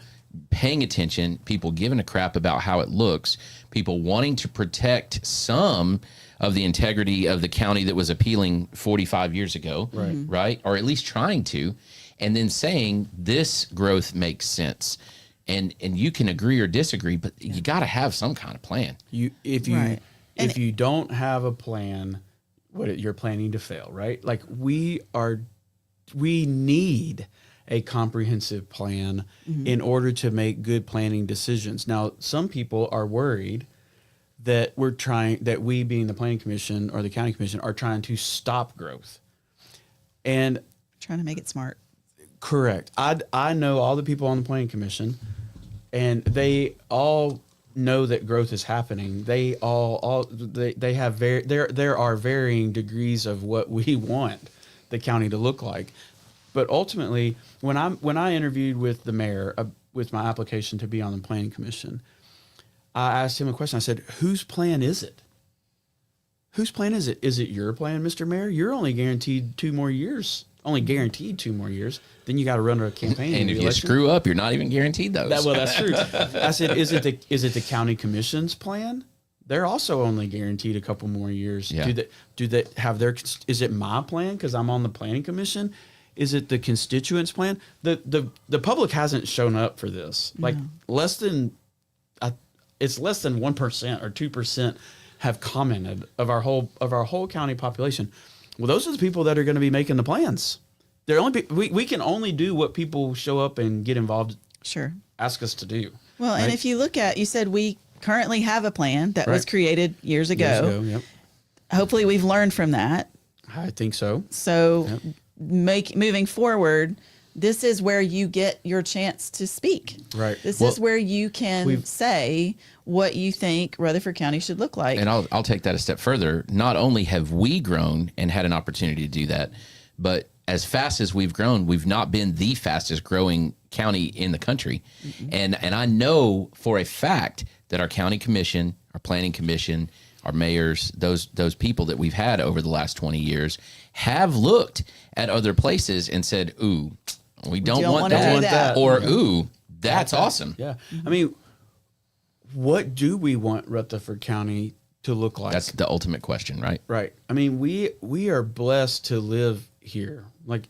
paying attention, people giving a crap about how it looks, people wanting to protect some of the integrity of the county that was appealing 45 years ago, right? Or at least trying to, and then saying this growth makes sense. And you can agree or disagree, but you got to have some kind of plan. If you don't have a plan, you're planning to fail, right? Like we need a comprehensive plan in order to make good planning decisions. Now, some people are worried that we being the planning commission or the county commission are trying to stop growth. And Trying to make it smart. correct. I know all the people on the planning commission, and they all know that growth is happening. They have there are varying degrees of what we want the county to look like. But ultimately, when I interviewed with the mayor with my application to be on the planning commission, I asked him a question. I said, "Whose plan is it? Whose plan is it? Is it your plan, Mr. Mayor? You're only guaranteed 2 more years. Only guaranteed 2 more years. Then you got to run a campaign. And if you re-election." screw up, you're not even guaranteed those. That's true. I said, "Is it the county commission's plan? They're also only guaranteed a couple more years. Yeah. Do they have their? Is it my plan because I'm on the planning commission? Is it the constituents' plan? The public hasn't shown up for this. Like it's less than 1% or 2% have commented of our whole county population. Well, those are the people that are going to be making the plans. We can only do what people show up and get involved. Sure. Ask us to do. Well, and if you look at, you said we currently have a plan that was Right. created years ago. Yep. Hopefully we've learned from that. I think so. So moving forward, this is where you get your chance to speak. Right. This is where you can say what you think Rutherford County should look like. And I'll take that a step further. Not only have we grown and had an opportunity to do that, but as fast as we've grown, we've not been the fastest growing county in the country. And I know for a fact that our county commission, our planning commission, our mayors, those people that we've had over the last 20 years have looked at other places and said, ooh, we don't want wanna do that. that. Or, ooh, that's awesome. Yeah. I mean, what do we want Rutherford County to look like? That's the ultimate question, right? Right. I mean, we are blessed to live here. Like,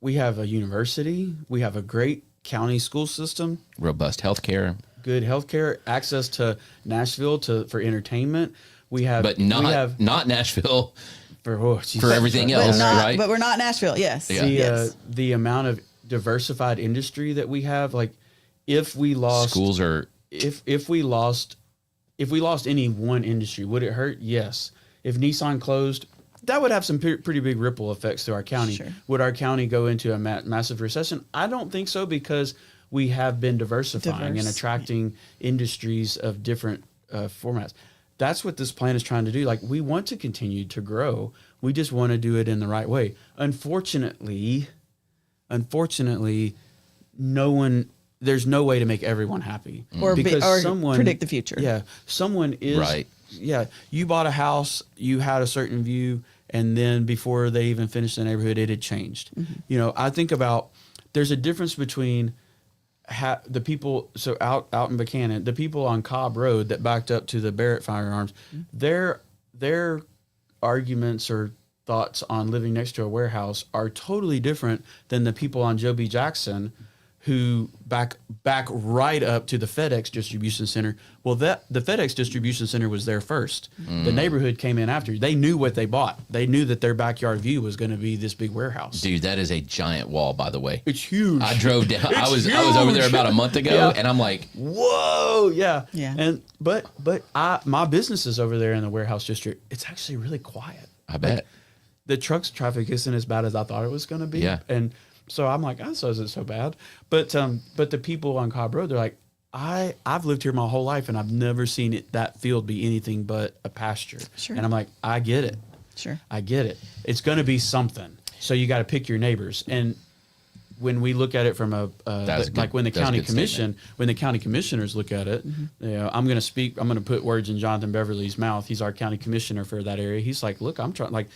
we have a university, we have a great county school system, Robust healthcare, good healthcare, access to Nashville for entertainment. We have, but not Nashville for everything else, right? But we're not Nashville. Yes. Yeah. Yes. The amount of diversified industry that we have, like, if we lost schools are if we lost any one industry, would it hurt? Yes. If Nissan closed, that would have some pretty big ripple effects to our county. Sure. Would our county go into a massive recession? I don't think so, because we have been diversifying and attracting industries of different formats. That's what this plan is trying to do. Like, we want to continue to grow. We just want to do it in the right way. Unfortunately, there's no way to make everyone happy, or because predict the future. Yeah, someone is right. Yeah, you bought a house, you had a certain view, and then before they even finished the neighborhood, it had changed. Mm-hmm. You know, I think about, there's a difference between the people, so out in Buchanan, the people on Cobb Road that backed up to the Barrett Firearms, their arguments or thoughts on living next to a warehouse are totally different than the people on Joe B. Jackson who back right up to the FedEx distribution center. Well, the FedEx distribution center was there first. The neighborhood came in after. They knew what they bought. They knew that their backyard view was going to be this big warehouse. Dude, that is a giant wall, by the way. It's huge. I drove down. I was huge. over there about a month ago, and I'm like, whoa, yeah. Yeah. But my business is over there in the warehouse district. It's actually really quiet. I bet. Like, the trucks traffic isn't as bad as I thought it was going to be. Yeah. And so I'm like, oh, so isn't so bad. But the people on Cobb Road, they're like, I've lived here my whole life, and I've never seen that field be anything but a pasture. Sure. And I'm like, I get it. Sure. I get it. It's going to be something. So you got to pick your neighbors. And when we look at it from when the county commission, when the county commissioners look at it, you know, I'm going to put words in Jonathan Beverly's mouth. He's our county commissioner for that area. He's like, look, I'm trying, like,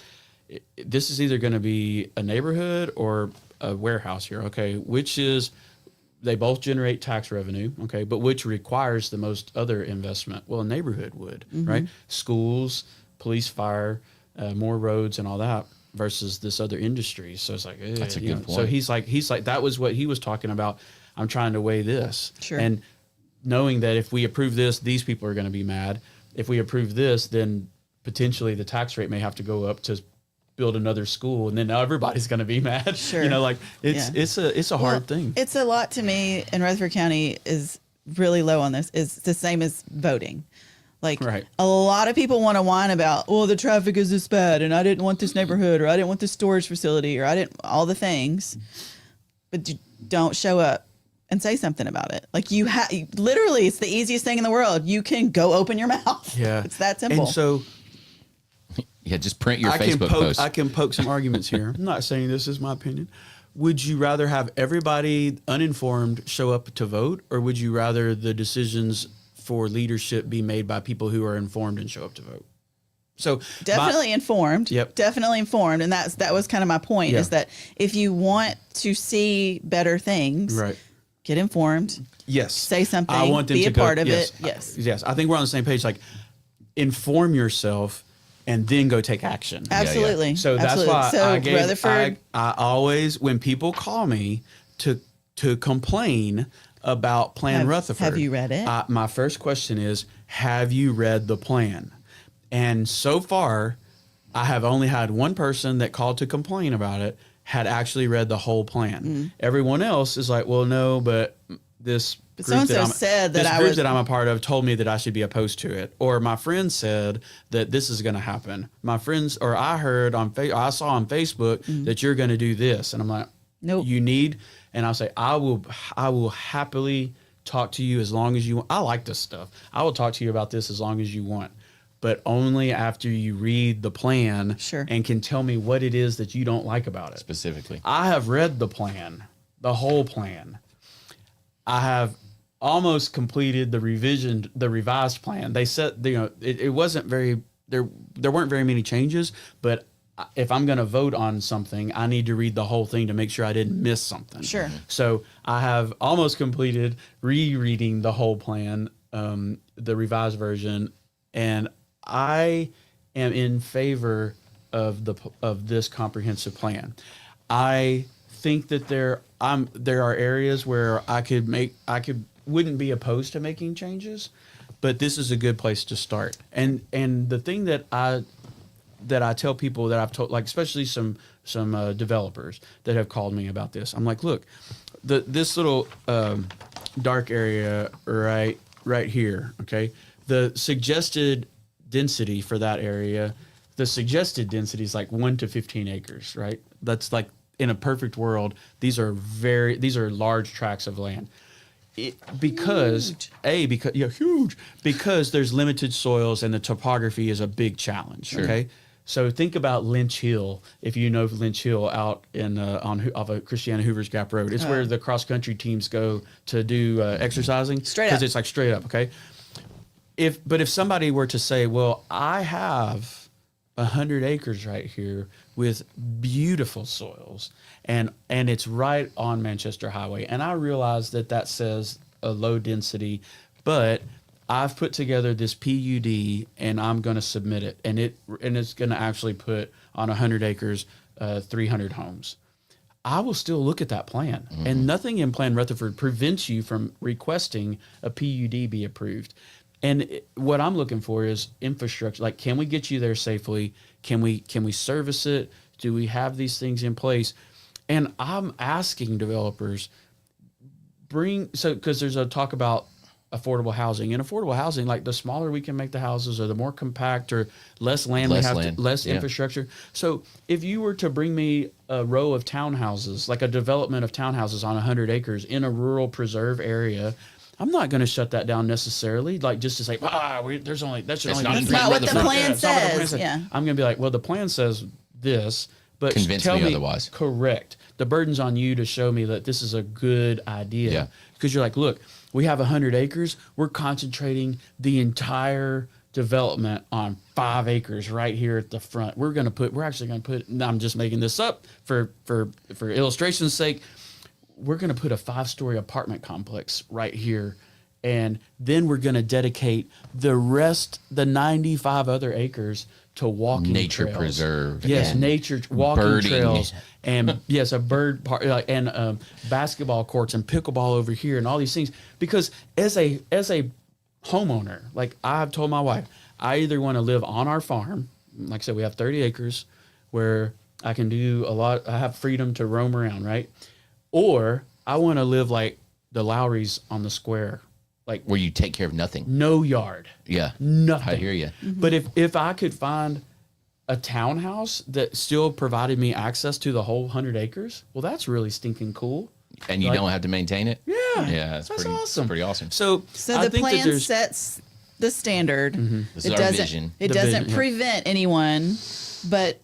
this is either going to be a neighborhood or a warehouse here. Okay. They both generate tax revenue. Okay. But which requires the most other investment? Well, a neighborhood would, right? Schools, police, fire, more roads and all that versus this other industry. So it's like, that's a good point. So he's like, that was what he was talking about. I'm trying to weigh this. Sure. And knowing that if we approve this, these people are going to be mad. If we approve this, then potentially the tax rate may have to go up to build another school, and then now everybody's going to be mad. Sure. You know, like it's a hard thing. It's a lot to me, and Rutherford County is really low on this. It's the same as voting. Like, right. A lot of people want to whine about, well, the traffic is this bad, and I didn't want this neighborhood, or I didn't want this storage facility, or I didn't, all the things, but you don't show up and say something about it. Like, literally, it's the easiest thing in the world. You can go open your mouth. Yeah. It's that simple. And so, yeah, just print your Facebook post. I can poke some arguments here. I'm not saying this is my opinion. Would you rather have everybody uninformed show up to vote, or would you rather the decisions for leadership be made by people who are informed and show up to vote? So definitely informed. Yep. Definitely informed. And that was kind of my point, is that if you want to see better things, right, get informed. Yes. Say something. I want them be to a part of yes, it. Yes. Yes. I think we're on the same page. Like, inform yourself and then go take action. Absolutely. Yeah. So that's Absolutely. why So Rutherford, I always, when people call me to complain about Plan Rutherford, have you read it? My first question is, have you read the plan? And so far, I have only had one person that called to complain about it had actually read the whole plan. Everyone else is like, well, no, but this group that I'm a part of told me that I should be opposed to it, or my friend said that this is going to happen. My friends, or I heard I saw on Facebook that you're going to do this, and I'm like, nope. You need, and I'll say, I will happily talk to you as long as you want. I like this stuff. I will talk to you about this as long as you want, but only after you read the plan and can tell me what it is that you don't like about it. Specifically, I have read the plan, the whole plan. I have almost completed the revised plan. They said, it wasn't very, there weren't very many changes, but if I'm going to vote on something, I need to read the whole thing to make sure I didn't miss something. Sure. So I have almost completed rereading the whole plan, the revised version, and I am in favor of this comprehensive plan. I think that there are areas where I wouldn't be opposed to making changes, but this is a good place to start. And the thing that I tell people that I've told, like especially some developers that have called me about this, I'm like, look, this little dark area right here, okay, the suggested density for that area, the suggested density is like 1 to 15 acres, right? That's like, in a perfect world, these are large tracts of land. Because there's limited soils and the topography is a big challenge. Sure. Okay, so think about Lynch Hill. If you know Lynch Hill out in off of Christiana Hoover's Gap Road, it's where the cross country teams go to do exercising. Straight up, because it's like straight up. Okay, if somebody were to say, well, I have 100 acres right here with beautiful soils, and it's right on Manchester Highway, and I realize that says a low density, but I've put together this PUD and I'm going to submit it, and it's going to actually put on 100 acres 300 homes. I will still look at that plan, and nothing in Plan Rutherford prevents you from requesting a PUD be approved. And what I'm looking for is infrastructure. Like, can we get you there safely? Can we service it? Do we have these things in place? And I'm asking developers, because there's a talk about affordable housing. And affordable housing, like the smaller we can make the houses, or the more compact, or less land less infrastructure. So if you were to bring me a row of townhouses, like a development of townhouses on 100 acres in a rural preserve area, I'm not going to shut that down necessarily, like just to say, that's not what the plan says. Yeah. I'm going to be like, well, the plan says this, but convince tell me me otherwise. Correct. The burden's on you to show me that this is a good idea. Yeah. Because you're like, look, we have 100 acres. We're concentrating the entire development on 5 acres right here at the front. We're actually going to put, I'm just making this up for illustration's sake, we're going to put a 5-story apartment complex right here, and then we're going to dedicate the 95 other acres to walking nature trails. Preserve. Yes, nature walking birding. trails, and yes, a bird park, and basketball courts and pickleball over here, and all these things. Because as a homeowner, like I've told my wife, I either want to live on our farm, like I said, we have 30 acres where I can do a lot. I have freedom to roam around, right? Or I want to live like the Lowrys on the square, like where you take care of nothing. no yard, Yeah. nothing. I hear you. But if I could find a townhouse that still provided me access to the whole 100 acres, well, that's really stinking cool. And you don't have to maintain it? Yeah. Yeah, that's awesome. pretty awesome. So I the think that plan there's sets the standard. This is our vision. It The doesn't vision, prevent anyone, but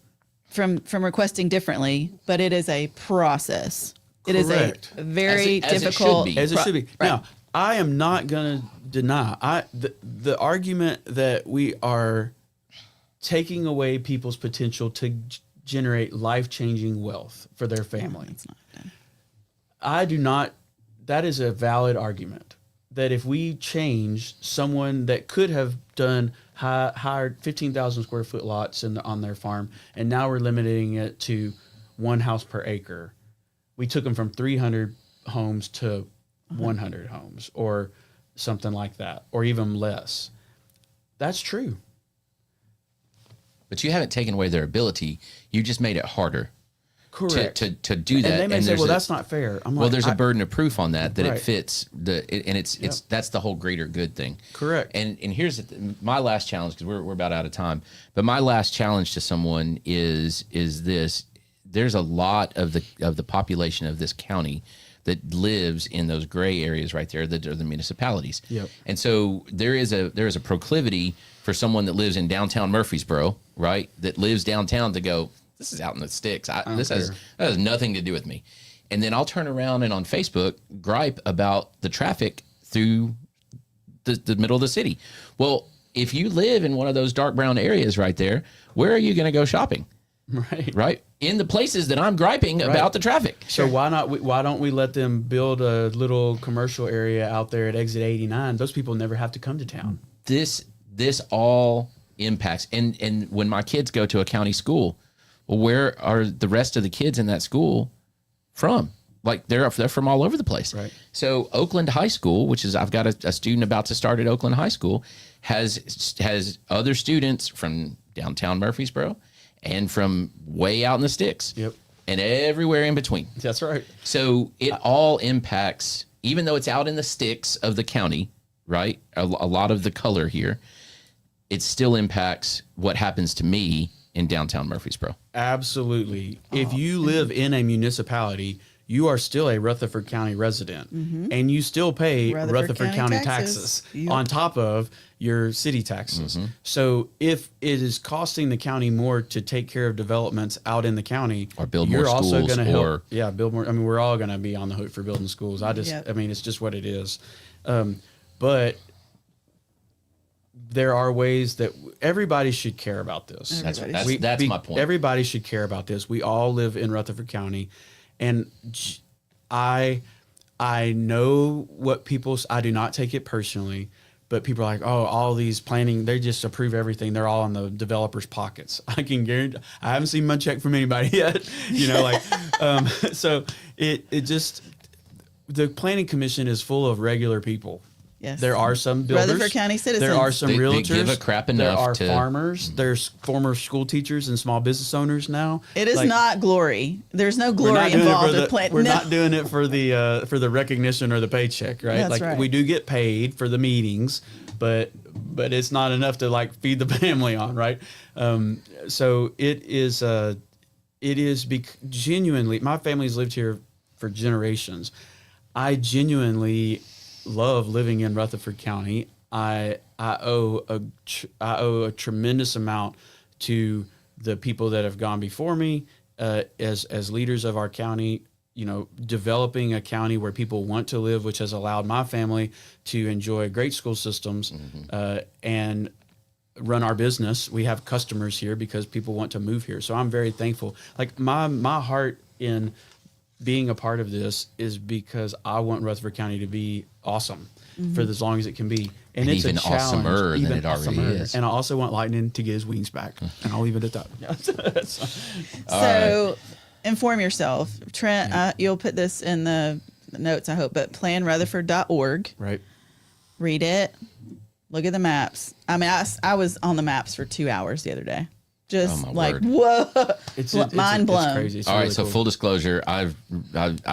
from requesting differently. But it is a process. It is a Correct. very As it should difficult. be. as it should be. Right. Now, I am not going to deny the argument that we are taking away people's potential to generate life-changing wealth for their family. It's not done. I do not. That is a valid argument. That if we change someone that could have done hired 15,000 square foot lots on their farm, and now we're limiting it to 1 house per acre, we took them from 300 homes to 100 homes, or something like that, or even less. That's true. But you haven't taken away their ability. You just made it harder. Correct. To do that. And they may say, there's well, that's not fair. I'm well, like, there's a burden of proof on that Right. it fits and it's that's the whole greater good thing. Correct. And here's my last challenge, because we're about out of time. But my last challenge to someone is this: there's a lot of the population of this county that lives in those gray areas right there that are the municipalities. Yep. And so there is a proclivity for someone that lives in downtown Murfreesboro, right? That lives downtown to go, this is out in the sticks. That has nothing to do with me. And then I'll turn around and on Facebook gripe about the traffic through the middle of the city. Well, if you live in one of those dark brown areas right there, where are you going to go shopping? right? In the places that I'm griping about the traffic. So why don't we let them build a little commercial area out there at exit 89? Those people never have to come to town. This all impacts. And when my kids go to a county school, well, where are the rest of the kids in that school from? Like they're from all over the place. Right. So Oakland High School, which is I've got a student about to start at Oakland High School, has other students from downtown Murfreesboro and from way out in the sticks. Yep. And everywhere in between. That's right. So it all impacts, even though it's out in the sticks of the county, right? A lot of the color here, it still impacts what happens to me in downtown Murfreesboro. Absolutely. If you live in a municipality, you are still a Rutherford County resident, and you still pay Rutherford County taxes on top of your city taxes. So if it is costing the county more to take care of developments out in the county, or build you're more also schools, going to help. Yeah, build more. I mean, we're all going to be on the hook for building schools. I mean, it's just what it is. But there are ways that everybody should care about this. That's my point. Everybody should care about this. We all live in Rutherford County. And I know what I do not take it personally, but people are like, oh, all these planning, they just approve everything. They're all in the developers' pockets. I can guarantee, I haven't seen my check from anybody yet. So it just, the planning commission is full of regular people. Yes. There are some builders. Rutherford County citizens. There are some realtors. They give a crap there enough are to... farmers. There's former school teachers and small business owners now. It is not glory. There's no glory involved in planning. We're not doing it for the recognition or the paycheck, right? That's right. We do get paid for the meetings, but it's not enough to feed the family on, right? So it is genuinely, my family's lived here for generations. I genuinely love living in Rutherford County. I owe a tremendous amount to the people that have gone before me as leaders of our county. Developing a county where people want to live, which has allowed my family to enjoy great school systems and run our business. We have customers here because people want to move here. So I'm very thankful. My heart in being a part of this is because I want Rutherford County to be awesome for as long as it can be. And it's even a challenge, awesomer than it already is. And I also want Lightning to get his wings back. And I'll leave it at that. So inform yourself. Trent, you'll put this in the notes, I hope, but planrutherford.org. Right. Read it. Look at the maps. I mean, I was on the maps for 2 hours the other day. Just word. whoa, It's mind blown. It's crazy. It's All really right, so cool. full disclosure, I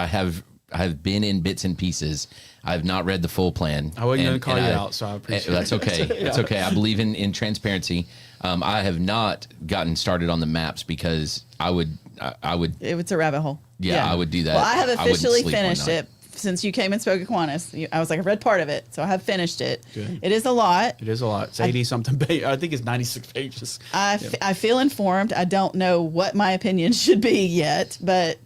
have been in bits and pieces. I've not read the full plan. I wasn't going to call you out, so I appreciate that's it. okay. That's okay. I believe in transparency. I have not gotten started on the maps because I would. It's a rabbit hole. Yeah, I would do that. Well, I have wouldn't officially sleep one finished night. it since you came and spoke at Qantas. I was like, I read part of it, so I have finished it. Good. It is a lot. It is a lot. It's 80-something pages. I think it's 96 pages. I feel informed. I don't know what my opinion should be yet, but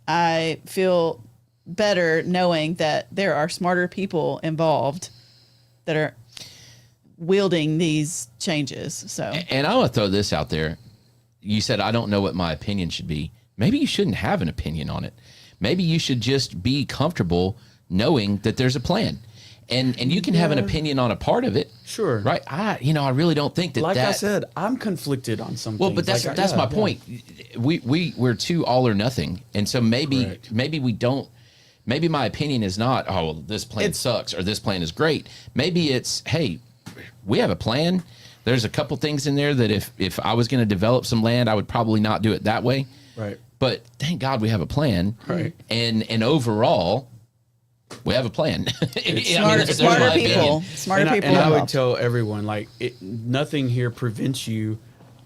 I feel better knowing that there are smarter people involved that are wielding these changes. So, And I want to throw this out there. You said, I don't know what my opinion should be. Maybe you shouldn't have an opinion on it. Maybe you should just be comfortable knowing that there's a plan. And you can have an opinion on a part of it. Sure. Right. I really don't think that Like I said, I'm conflicted on some Well, things. but that's my point. We're too all or nothing. And so maybe we don't, maybe my opinion is not, oh, well, this plan sucks or this plan is great. Maybe it's, hey, we have a plan. There's a couple things in there that if I was going to develop some land, I would probably not do it that way. Right. But thank God we have a plan. Right. And overall, we have a plan. smarter people. Smarter people. And I would involved. tell everyone, nothing here prevents you.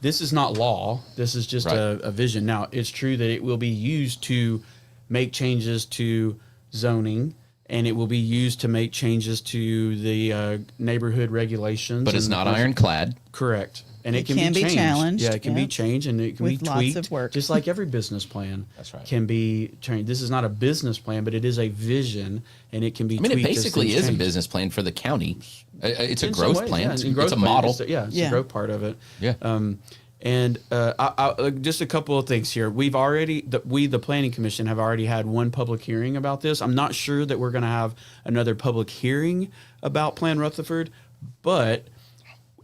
This is not law. This is just a vision. Now, it's true that it will be used to make changes to zoning, and it will be used to make changes to the neighborhood regulations. But it's not ironclad. Correct. And it can be changed. challenged. Yeah, it can be changed, and it can With be lots tweaked. of work. Just like every business plan can be changed. This is not a business plan, but it is a vision, and it can be tweaked. It basically is a change. business plan for the county. It's a In some growth ways, plan. yeah. It's And growth a plan, model. it's a growth part of it. Yeah. And just a couple of things here. We've already, the Planning Commission, have already had one public hearing about this. I'm not sure that we're going to have another public hearing about Plan Rutherford, but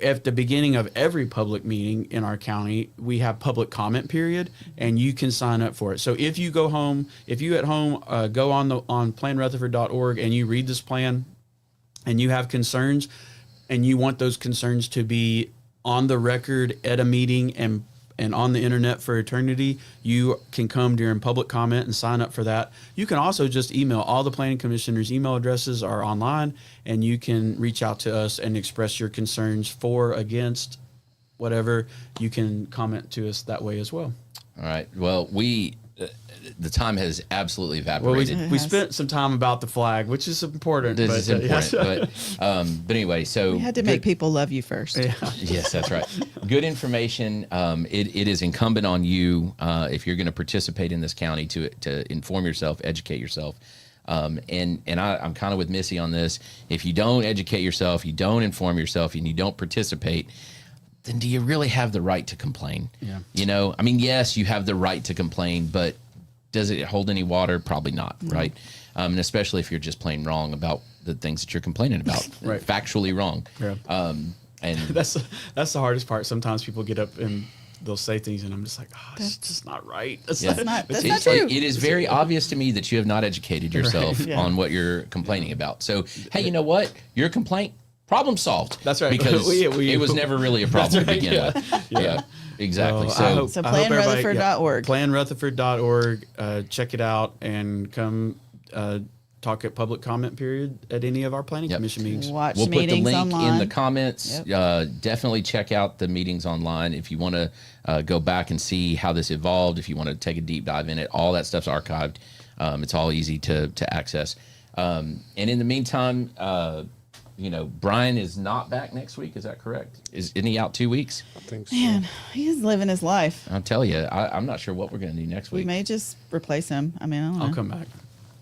at the beginning of every public meeting in our county, we have public comment period, and you can sign up for it. So if you go home, go on planrutherford.org and you read this plan, and you have concerns, and you want those concerns to be on the record at a meeting and on the internet for eternity, you can come during public comment and sign up for that. You can also just email. All the planning commissioners' email addresses are online, and you can reach out to us and express your concerns for, against, whatever. You can comment to us that way as well. All right. Well, the time has absolutely evaporated. Well, we spent some time about the flag, which is important. This is important. But anyway, so We had to make people love you first. Yeah. Yes, that's right. Good information. It is incumbent on you, if you're going to participate in this county, to inform yourself, educate yourself. I'm kind of with Missy on this. If you don't educate yourself, you don't inform yourself, and you don't participate, then do you really have the right to complain? Yeah. You know, I mean, yes, you have the right to complain, but does it hold any water? Probably not, right? And especially if you're just plain wrong about the things that you're complaining about, Right. Factually wrong. Yeah. And That's the hardest part. Sometimes people get up and they'll say things, and I'm just like, oh, it's just not right. That's Yeah. not That's It's not true. like, it is very obvious to me that you have not educated yourself Right, yeah. on what you're complaining about. So, hey, you know what? Your complaint, problem solved. That's right. Because it was never really a problem to right, begin yeah. with. Yeah. Exactly. Well, I hope- So I hope everybody- planrutherford.org. Planrutherford.org. Check it out and come talk at public comment period at any of our planning Yep. commission meetings. Watch We'll put the meetings link online. in the comments. Yep. Definitely check out the meetings online if you want to go back and see how this evolved. If you want to take a deep dive in it, all that stuff's archived. It's all easy to access. And in the meantime, Bryan is not back next week. Is that correct? Isn't he out 2 weeks? I think so. Man, he's living his life. I'll tell you, I'm not sure what we're going to do next We week. may just replace him. I mean, I don't know. I'll come back.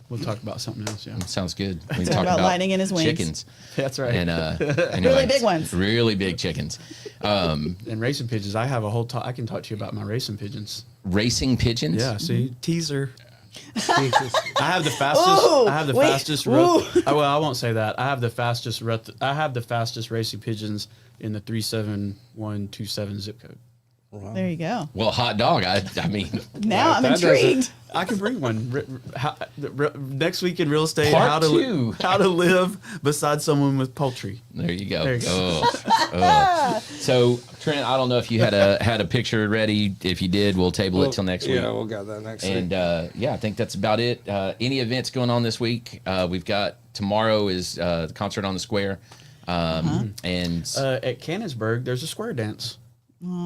We'll talk about something else. Yeah, Sounds good. We Talk about lightning in his wings. chickens. that's right. And anyway, Really big ones. Really big chickens. And racing pigeons. I have a whole talk. I can talk to you about my racing pigeons. Racing pigeons. Yeah. See, teaser. Jesus. I have the fastest. Ooh, I have the wait, fastest. ooh. Well, I won't say that. I have the fastest. I have the fastest racing pigeons in the 37127 zip code. There you go. Well, hot dog. I mean, Now I'm that doesn't- intrigued. I can bring one next week in real estate. Part two. How to live beside someone with poultry. there you go. There you go. So Trent, I don't know if you had a picture ready. If you did, we'll table it till next week. Yeah, we'll got that next And week. I think that's about it. Any events going on this week? We've got tomorrow is the concert on the square, and At Cannonsburg, there's a square dance.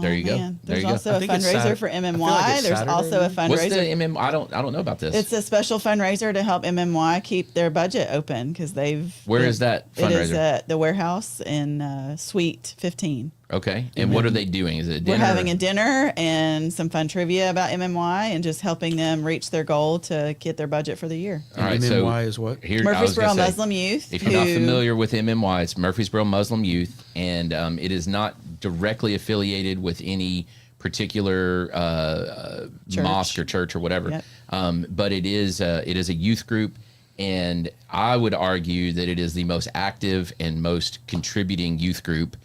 there you go. Man, There there's you go. also I a think it's fundraiser Sat- for I feel MMY. like it's There's Saturday. also a fundraiser. What's the MM? I don't know about this. It's a special fundraiser to help MMY keep their budget open because they've. Where is that It is fundraiser? at the warehouse in Suite 15. Okay, and what are they doing? Is it a dinner? We're having a dinner and some fun trivia about MMY and just helping them reach their goal to get their budget for the year. All right, so MMY is what? here I was Murfreesboro gonna say, Muslim Youth. If you're not who- familiar with MMY, it's Murfreesboro Muslim Youth, and it is not directly affiliated with any particular Church. mosque or church or whatever. Yep. But it is a youth group, and I would argue that it is the most active and most contributing youth group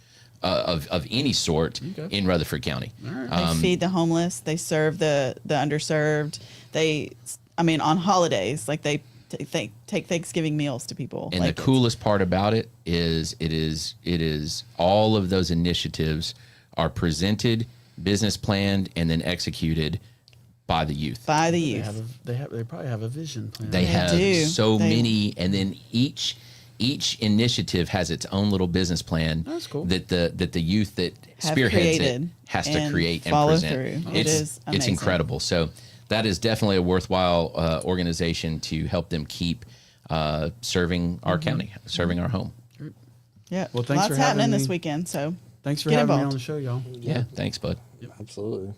of any sort in Rutherford County. They feed the homeless. They serve the underserved. On holidays, like they take Thanksgiving meals to people. And like the coolest part about it is all of those initiatives are presented, business planned, and then executed by the youth. by the They youth. they probably have a vision plan. They have do. so They- many, and then each initiative has its own little business plan That's cool. that the youth that Have spearheads it created has to and create and follow present. through. It It's is it's amazing. incredible. So that is definitely a worthwhile organization to help them keep serving our Mm-hmm. county, serving our home. Yeah. Well, thanks Lots for having happening me. this weekend. So Thanks for Get having me involved. on the show, y'all. Yeah, thanks, bud. Absolutely.